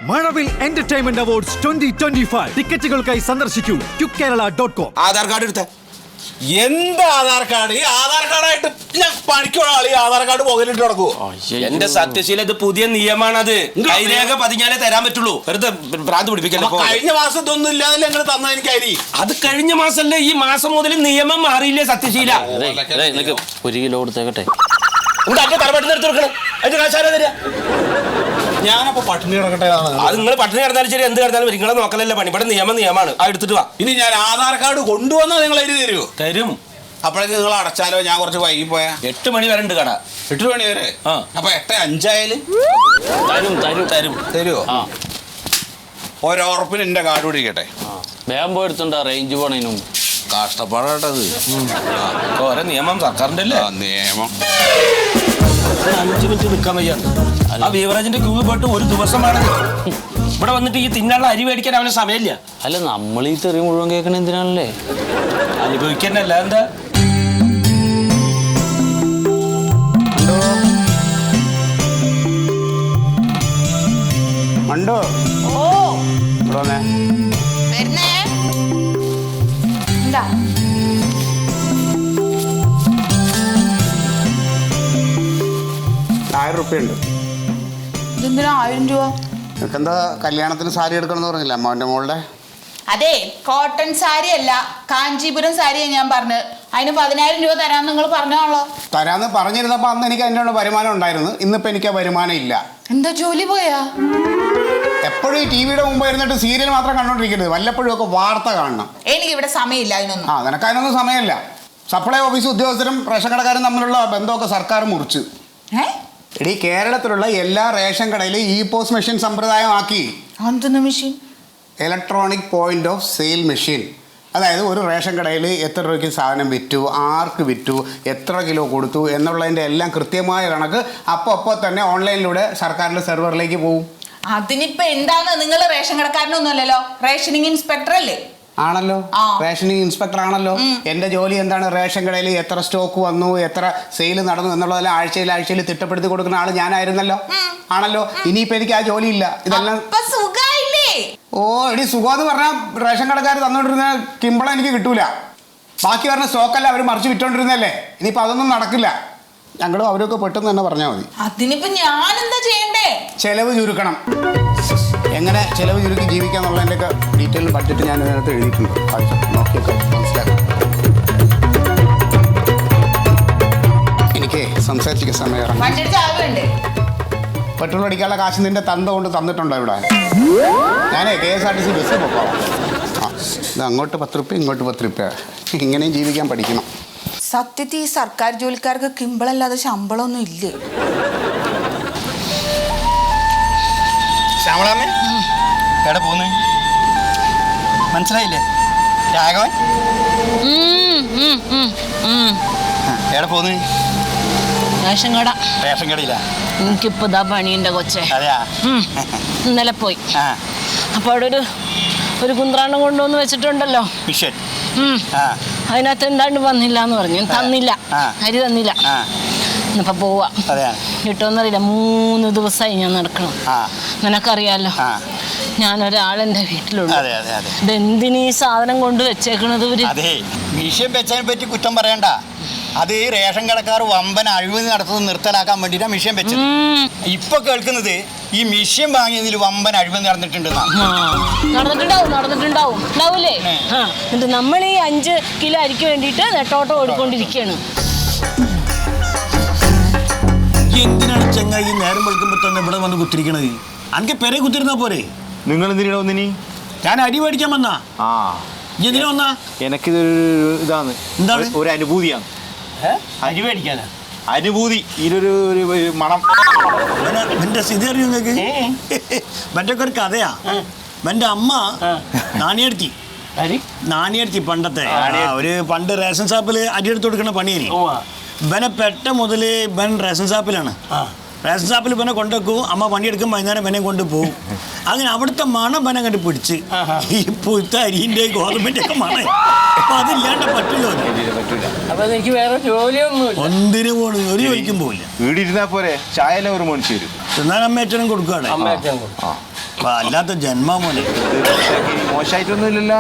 മഴവിൽ entertainment awards 2025 ടിക്കറ്റുകൾക്കായി സന്ദർശിക്കൂ QKerala.com. Aadhaar card എടുത്ത എന്ത് ആധാർ കാർഡ്? ഈ ആധാർ കാർഡായിട്ട് ഞാൻ പണിക്കുള്ള ആള് ഈ ആധാർ കാർഡ് പോകലിട്ട് നടക്കുവോ? എന്റെ സത്യശീല ഇത് പുതിയ നിയമമാണത്. കൈരേഖ പതിഞ്ഞാലേ തരാൻ പറ്റുള്ളൂ. വെറുതെ ഭ്രാന്ത് പിടിപ്പിക്കല്ലോ. കഴിഞ്ഞ മാസം ഇതൊന്നും ഇല്ലാതെ നിങ്ങൾ തന്ന എനിക്ക് അരി. അത് കഴിഞ്ഞ മാസല്ലേ, ഈ മാസം മുതൽ നിയമം മാറിയില്ലേ സത്യശീല? 1 കിലോ കൊടുത്തേക്കട്ടെ. അതിന്റെ തലപെട്ടെന്ന് എടുത്ത് കൊടുക്കണം. അതിന്റെ കാശാരാ തരാ? ഞാനപ്പോ പട്ടിണി കിടക്കട്ടെ. അത് നിങ്ങൾ പട്ടിണി കിടന്നാലും ശരി, എന്ത് കിടന്നാലും നിങ്ങളെ നോക്കലല്ല പണി. ഇവിടെ നിയമമാണ്. അത് എടുത്തിട്ട് വാ. ഇനി ഞാൻ ആധാർ കാർഡ് കൊണ്ടുവന്നാൽ നിങ്ങൾ എഴുതി തരുമോ? തരും. അപ്പോഴേക്ക് നിങ്ങൾ അടച്ചാലോ? ഞാൻ കുറച്ച് വൈകി പോയാ 8 മണി വരെ ഉണ്ട് കട. 8 മണി വരെ? അപ്പൊ 8:05 ആയാലും തരുമോ? ഓരോറപ്പിന് എന്റെ കാർഡ് പിടിക്കട്ടെ. വേഗം പോയെടുത്തുണ്ടോ റേഞ്ച് പോണേനും. കഷ്ടപ്പാടത് ഓരോ നിയമം സർക്കാരിന്റെ അല്ലേ? നിയമം 5 മിനിറ്റ് നിൽക്കാൻ വയ്യാണ്. ആ ബീവറേജിന്റെ ക്യൂ പോയിട്ട് ഒരു ദിവസം വേണം. ഇവിടെ വന്നിട്ട് ഈ തിന്നാനുള്ള അരി മേടിക്കാൻ അവന് സമയമില്ല. അല്ല, നമ്മൾ ഈ തെറി മുഴുവൻ കേൾക്കണ എന്തിനാണല്ലേ? അനുഭവിക്കന്നല്ല. എന്താ മണ്ടോ? ഓ ഇവിടെ വരുന്നേ. എന്താ 1000 റുപ്യ ഉണ്ട്. ഇതെന്തിനാ 1000 രൂപ? നിനക്കെന്താ കല്യാണത്തിന് സാരി എടുക്കണമെന്ന് പറഞ്ഞില്ല അമ്മാവൻ്റെ മോളുടെ? അതെ, കോട്ടൺ സാരി അല്ല, കാഞ്ചീപുരം സാരിയാണ് ഞാൻ പറഞ്ഞത്. അതിന് 10000 രൂപ തരാന്ന് നിങ്ങൾ പറഞ്ഞാണല്ലോ. തരാന്ന് പറഞ്ഞിരുന്നപ്പോൾ അന്ന് എനിക്ക് അതിൻ്റെ വരുമാനം ഉണ്ടായിരുന്നു. ഇന്നിപ്പോൾ എനിക്ക് ആ വരുമാനം ഇല്ല. എന്താ ജോലി പോയാ? എപ്പോഴും ഈ ടിവിയുടെ മുമ്പ് ഇരുന്നിട്ട് സീരിയൽ മാത്രം കണ്ടോണ്ടിരിക്കരുത്. വല്ലപ്പോഴും ഒക്കെ വാർത്ത കാണണം. എനിക്ക് ഇവിടെ സമയമില്ല അതിനൊന്നും. നിനക്ക് അതിനൊന്നും സമയമില്ല. സപ്ലൈ ഓഫീസ് ഉദ്യോഗസ്ഥരും റേഷൻ കടക്കാരും തമ്മിലുള്ള ബന്ധമൊക്കെ സർക്കാർ മുറിച്ചു. എടീ, കേരളത്തിലുള്ള എല്ലാ റേഷൻ കടയിലും പോസ്റ്റ് മെഷീൻ സമ്പ്രദായമാക്കി. എന്തെന്ന് machine? Electronic point of sale machine. അതായത് ഒരു റേഷൻ കടയിൽ എത്ര രൂപയ്ക്ക് സാധനം വിറ്റു, ആർക്ക് വിറ്റു, എത്ര കിലോ കൊടുത്തു എന്നുള്ളതിൻ്റെ എല്ലാം കൃത്യമായ കണക്ക് അപ്പോൾ തന്നെ ഓൺലൈനിലൂടെ സർക്കാരിൻ്റെ സെർവറിലേക്ക് പോകും. അതിനിപ്പോ എന്താണ്? നിങ്ങൾ റേഷൻ കടക്കാരനൊന്നും അല്ലല്ലോ, റേഷനിങ് ഇൻസ്പെക്ടർ അല്ലേ? ആണല്ലോ, റേഷനിങ് ഇൻസ്പെക്ടർ ആണല്ലോ. എൻ്റെ ജോലി എന്താണ്? റേഷൻ കടയിൽ എത്ര സ്റ്റോക്ക് വന്നു, എത്ര സെയിൽ നടന്നു എന്നുള്ളതെല്ലാം ആഴ്ചയിൽ തിട്ടപ്പെടുത്തി കൊടുക്കുന്ന ആൾ ഞാനായിരുന്നല്ലോ. ആണല്ലോ. ഇനിയിപ്പോൾ എനിക്ക് ആ ജോലി ഇല്ല. ഇതെല്ലാം ഓ എടി, സുഖമെന്ന് പറഞ്ഞാൽ റേഷൻ കടക്കാർ തന്നുകൊണ്ടിരുന്ന കിമ്പളം എനിക്ക് കിട്ടൂല. ബാക്കി പറഞ്ഞ സ്റ്റോക്കല്ല അവർ മറിച്ച് വിറ്റോണ്ടിരുന്നല്ലേ. ഇനിയിപ്പോൾ അതൊന്നും നടക്കില്ല. ഞങ്ങളും അവരൊക്കെ പെട്ടെന്ന് തന്നെ പറഞ്ഞാൽ മതി. അതിനിപ്പോ ഞാൻ എന്താ ചെയ്യണ്ടേ? ചെലവ് ചുരുക്കണം. എങ്ങനെ ചെലവ് ചുരുക്കി ജീവിക്കാന്നുള്ളതിൻ്റെയൊക്കെ ഡീറ്റെയിൽ ബഡ്ജറ്റ് ഞാൻ ഇതിനകത്ത് എഴുതിയിട്ടുണ്ട്. നോക്കിയൊക്കെ മനസ്സിലാക്കാം. എനിക്ക് സംസാരിച്ചിരിക്കുന്ന സമയം. പെട്രോൾ അടിക്കാനുള്ള കാശ് നിന്റെ തന്ത കൊണ്ട് തന്നിട്ടുണ്ടോ ഇവിടെ? ഞാനേ KSRTC ബസ് പോകാം. ഇത് അങ്ങോട്ട് 10 റുപ്യ, ഇങ്ങോട്ട് 10 റുപ്യ. ഇങ്ങനെയും ജീവിക്കാൻ പഠിക്കണം. സത്യത്തിൽ ഈ സർക്കാർ ജോലിക്കാർക്ക് കിമ്പളല്ലാതെ ശമ്പളമൊന്നും ഇല്ലേ? ശ്യാമളാമ്മേ, എവിടെ പോകുന്നേ? മനസ്സിലായില്ലേ? രാഘവൻ എവിടെ പോകുന്നേ? റേഷൻ കട. റേഷൻ കടയില്ല. എനിക്കിപ്പോ ഇതാ പണിയുണ്ട് കൊച്ചേ. അതെയാ? ഇന്നലെ പോയി. അപ്പൊ അവിടെ ഒരു കുന്ത്രാണ്ടം കൊണ്ടുവന്ന് വെച്ചിട്ടുണ്ടല്ലോ മിഷൻ. അതിനകത്ത് എന്താണ്ട് വന്നില്ല എന്ന് പറഞ്ഞു. തന്നില്ല, അരി തന്നില്ല. ഇന്നിപ്പോ പോവാ. കിട്ടുമെന്നറിയില്ല. 3 ദിവസമായി ഞാൻ നടക്കണം. നിനക്കറിയാലോ, ഞാനൊരാളെന്റെ വീട്ടിലുണ്ട്. ഇതെന്തിനീ സാധനം കൊണ്ട് വെച്ചേക്കണത്? അതെ, മിഷൻ വെച്ചതിനെ പറ്റി കുറ്റം പറയണ്ട. അത് ഈ റേഷൻ കടക്കാർ വമ്പൻ അഴിമതി നടത്തുന്നത് നിർത്തലാക്കാൻ വേണ്ടിയിട്ടാണ് മിഷൻ വെച്ചത്. ഇപ്പൊ കേൾക്കുന്നത് ഈ മിഷൻ വാങ്ങിയതിൽ വമ്പൻ അഴിമതി നടന്നിട്ടുണ്ടാവൂലേ? എന്നിട്ട് നമ്മൾ ഈ 5 കിലോ അരിക്ക് വേണ്ടിയിട്ട് നെട്ടോട്ടം ഓടിക്കൊണ്ടിരിക്കുകയാണ്. എന്തിനാണ് ചങ്ങായി നേരം വെളുക്കുമ്പോ തന്നെ ഇവിടെ വന്ന് കുത്തിരിക്കണത്? അനക്ക് പെരെ കുത്തിരുന്നാ പോരെ? നിങ്ങൾ എന്തിനാ വന്നിനി? ഞാൻ അരി മേടിക്കാൻ വന്നാ. എന്തിനാ വന്നാ? എനിക്കിതൊരു ഇതാണ്, എന്താണ് ഒരു അനുഭൂതിയാണ്. അരി മേടിക്കാനാ? അനുഭൂതി, ഇതിലൊരു മണം. എന്റെ സ്ഥിതി അറിയോ നിങ്ങൾക്ക്? മറ്റേ ഒരു കഥയാ. എന്റെ അമ്മ നാണിയെടുത്തി പണ്ടത്തെ ഒരു പണ്ട് റേഷൻ ഷാപ്പിൽ അരി എടുത്ത് കൊടുക്കണ പണിയേനി. ഇവനെ പെട്ട മുതല് ഇവൻ റേഷൻ ഷാപ്പിലാണ്. റേഷൻ ഷാപ്പിൽ ഇവനെ കൊണ്ടുവെക്കും. അമ്മ പണിയെടുക്കും, വൈകുന്നേരം ഇവനെ കൊണ്ട് പോകും. അങ്ങനെ അവിടുത്തെ മണം ഇവനെ കണ്ട് പിടിച്ച് ഈ പുഴുത്ത അരിന്റെ ഗോതമ്പിന്റെ ഒക്കെ മണം. അപ്പൊ അതില്ലാണ്ട് പറ്റില്ലോ. അപ്പൊ എനിക്ക് വേറെ ജോലിയൊന്നും ഒന്നിനു പോണു, ഒരു ജോലിക്കും പോയില്ല. വീടിരുന്നാ പോരെ, ചായ ഒരു മനുഷ്യ വരും. എന്നാൽ അമ്മ അച്ഛനും കൊടുക്കുകയാണ്. അല്ലാത്ത ജന്മമോനെ മോശമായിട്ടൊന്നും ഇല്ലല്ലോ.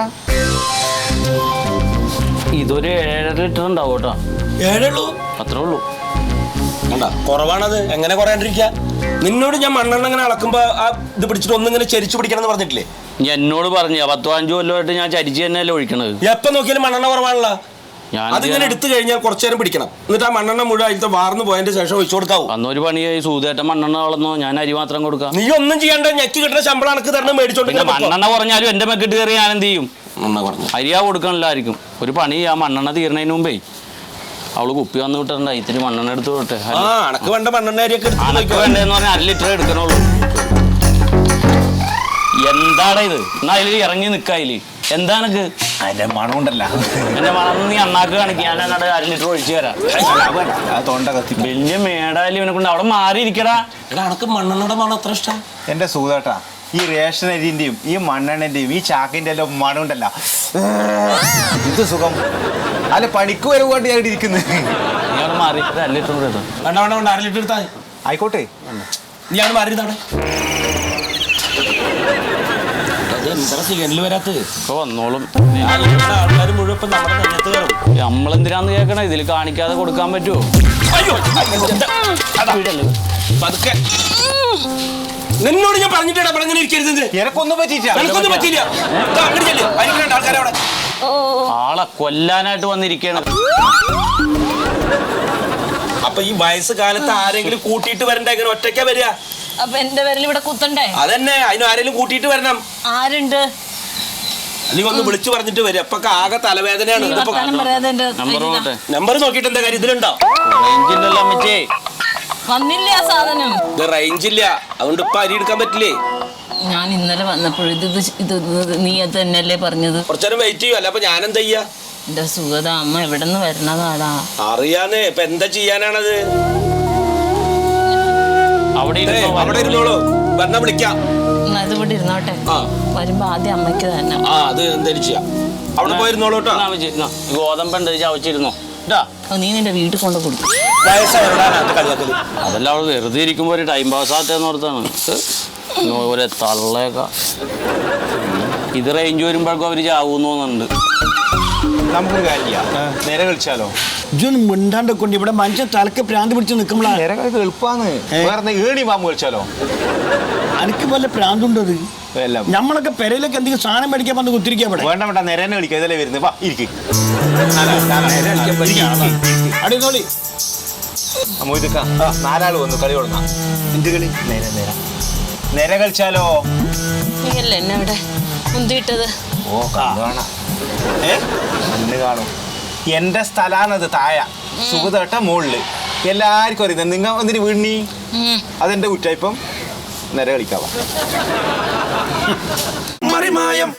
ഇതൊരു 7.5 ലിറ്റർ ഉണ്ടാവും കേട്ടോ. 7 ഉള്ളൂ, അത്രേ ഉള്ളൂ. കുറവാണത്. എങ്ങനെ കുറയാണ്ടിരിക്കുക? നിന്നോട് ഞാൻ മണ്ണെണ്ണ ഇങ്ങനെ അളക്കുമ്പോ ആ ഇത് പിടിച്ചിട്ട് ഒന്നിങ്ങനെ ചരിച്ചു പിടിക്കണം എന്ന് പറഞ്ഞിട്ടില്ലേ? ഞാൻ എന്നോട് പറഞ്ഞ 10-15 കൊല്ലമായിട്ട് ഞാൻ ചരിച്ച് തന്നെയല്ലേ ഒഴിക്കണത്. എപ്പം നോക്കിയാലും മണ്ണെണ്ണ കുറവാണല്ലോ. ഞാൻ അതിങ്ങനെ എടുത്തു കഴിഞ്ഞാൽ കുറച്ചു നേരം പിടിക്കണം. എന്നിട്ട് ആ മണ്ണെണ്ണ മുഴുവൻ അതിലത്തെ വാർന്നു പോയതിന്റെ ശേഷം ഒഴിച്ചു കൊടുക്കാവൂ. അന്നൊരു പണിയായി സൂതേട്ട മണ്ണെണ്ണ വളർന്നോ, ഞാൻ അരി മാത്രം കൊടുക്കാം. നീ ഒന്നും ചെയ്യണ്ട, ഞെക്കി കിട്ടുന്ന ശമ്പളം അനക്ക് തരണം മേടിച്ചോണ്ട്. മണ്ണെണ്ണ കുറഞ്ഞാലും എന്റെ മെക്കിട്ട് കയറി ഞാൻ എന്ത് ചെയ്യും? അരിയാ കൊടുക്കണില്ലായിരിക്കും. ഒരു പണി ആ മണ്ണെണ്ണ തീരണതിന് മുമ്പേ അവള് കുപ്പി വന്ന് വിട്ടിട്ടുണ്ട, ഇത്തിരി മണ്ണെണ്ണ എടുത്ത് വിട്ടെ. അനക്ക് വേണ്ട മണ്ണെണ്ണ അരിയൊക്കെ വേണ്ടെന്ന് പറഞ്ഞാൽ 1 ലിറ്റർ എടുക്കണുള്ളൂ. എന്താടാ ഇത്? എന്നാ അതിൽ ഇറങ്ങി നിക്കായില് എന്താണക്ക്? അതിന്റെ മണമുണ്ടല്ല. എന്റെ മണം നീ അണ്ണാക്ക് കാണിക്കുക. ഞാൻ അങ്ങോട്ട് 1 ലിറ്റർ ഒഴിച്ചു തരാം. തൊണ്ട കത്തി വലിയ മേടായാലും ഇവനെ കൊണ്ട് അവിടെ മാറിയിരിക്കടാ. എടാ അനക്ക് മണ്ണെണ്ണയുടെ മണം അത്ര ഇഷ്ടം? എന്റെ സൂതേട്ടാ, ഈ റേഷൻ അരിന്റെയും ഈ മണ്ണെണ്ണന്റെയും ഈ ചാക്കിന്റെ എല്ലാം മണമുണ്ടല്ല, ഇത് സുഖം. അല്ല പണിക്ക് വരുകൊണ്ട് ഞാൻ ഇരിക്കുന്നത്. നീ അവിടെ മാറി 1 ലിറ്റർ കൂടെ എടുത്തോ. വേണ്ട വേണ്ട വേണ്ട, 1/2 ലിറ്റർ എടുത്താൽ ആയിക്കോട്ടെ. നീ ആണ് മാറിയതാണ്. എന്താ സിഗ്നൽ വരാത്തത്? ഇപ്പൊ വന്നോളും. ആൾക്കാർ മുഴുവൻ ഇപ്പൊ നമ്മുടെ നെഞ്ഞത്ത് കയറും. നമ്മളെന്തിനാന്ന് കേൾക്കണ? ഇതിൽ കാണിക്കാതെ കൊടുക്കാൻ പറ്റുമോ? പതുക്കെ. നിന്നോട് ഞാൻ പറഞ്ഞിട്ടാ പറഞ്ഞിങ്ങനെ ഇരിക്കരുത്. എനക്കൊന്നും പറ്റിയില്ല. എനിക്കൊന്നും പറ്റിയില്ല. ആൾക്കാരെ അവിടെ ആളെ കൊല്ലാനായിട്ട് വന്നിരിക്കണം. അപ്പൊ ഈ വയസ്സ് കാലത്ത് ആരെങ്കിലും കൂട്ടിയിട്ട് വരണ്ട? ഇങ്ങനെ ഒറ്റയ്ക്കാ വരിക? അപ്പൊ എന്റെ പേരിൽ ഇവിടെ കുത്തണ്ടേ? അതന്നെ, അതിന് ആരെങ്കിലും കൂട്ടിയിട്ട് വരണം. ആരുണ്ട്? നീ ഒന്ന് വിളിച്ചു പറഞ്ഞിട്ട് വരും. അപ്പൊ ആകെ തലവേദനയാണ്. നമ്പർ നോട്ടെ. നമ്പർ നോക്കിയിട്ട് എന്താ കാര്യം? ഇതിലുണ്ടോ? റേഞ്ചില്ലല്ലോ അമ്മച്ചേ. വന്നില്ല ആ സാധനം. ഇത് റേഞ്ച് ഇല്ല, അതുകൊണ്ട് ഇപ്പൊ അരി എടുക്കാൻ പറ്റില്ലേ. ഞാൻ ഇന്നലെ വന്നപ്പോൾ ഇത് നീ അത് തന്നെയല്ലേ പറഞ്ഞത്? കുറച്ചേരം വെയിറ്റ് ചെയ്യും. അല്ല അപ്പൊ ഞാൻ എന്താ ചെയ്യാ? എന്റെ സുഗത അമ്മ എവിടെ നിന്ന് വരണതാടാ? അറിയാന്നേ. ഇപ്പൊ എന്താ ചെയ്യാനാണത്? അവിടെ അവിടെ ഇരുന്നോളൂ, വന്നാ വിളിക്കാം. അത് ഇവിടെ ഇരുന്നോട്ടെ. വരുമ്പോ ആദ്യം അമ്മയ്ക്ക് തന്നെ. അത് എന്തായാലും ചെയ്യാം. അവിടെ പോയിരുന്നോളൂ കേട്ടോ. ഗോതമ്പുണ്ട്, ചവച്ചിരുന്നോ. നീ നിന്റെ വീട്ടിൽ കൊണ്ട് കൊടുക്കും. അതെല്ലാം അവള് വെറുതെ ഇരിക്കുമ്പോ ഒരു ടൈം പാസ് ആത്തേന്ന് ഓർത്താണ്. ഒരു തള്ളയൊക്കെ ഇത് റേഞ്ച് വരുമ്പോഴേക്കും അവര് ചാവൂന്ന് തോന്നുന്നുണ്ട്. നമുക്കൊരു കാര്യമില്ല, നേരെ കളിച്ചാലോ? ഇജൊന്നും മിണ്ടാണ്ട് കൊണ്ട് ഇവിടെ മനുഷ്യൻ തലക്ക് പ്രാന്ത് പിടിച്ച് നിൽക്കുമ്പോഴാ. നേരെ കളിക്ക് എളുപ്പമാണ്. വേറെ ഏണി പാമ്പ് കളിച്ചാലോ? എനിക്ക് വല്ല പ്രാന്തുണ്ടത്? നമ്മളൊക്കെ പെരയിലൊക്കെ എന്തെങ്കിലും സാധനം മേടിക്കാൻ വന്ന് കുത്തിരിക്കാൻ ഇവിടെ. വേണ്ട വേണ്ട, നേരെ കളിക്കുക. ഇതല്ലേ വരുന്നത്. വാ ഇരിക്കും. അടിനോളി മൊയ്തുക്കാം. 4 ആള് വന്നു, കളി തുടങ്ങാം. എന്ത് കളി? നേരെ നേരെ നേരെ കളിച്ചാലോ? നീയല്ലേ എന്നെ ഇവിടെ മുന്തിയിട്ടത്? ഓ കാണാം, കണ്ണ് കാണും. എന്റെ സ്ഥലാണത്. താഴെ സുഖതട്ട മുകളില്. എല്ലാവർക്കും അറിയുന്നത്. നിങ്ങൾ എന്തിനു വീണി? അതെന്റെ കുറ്റായിപ്പം. നേരെ കളിക്കാവാ. മറിമായം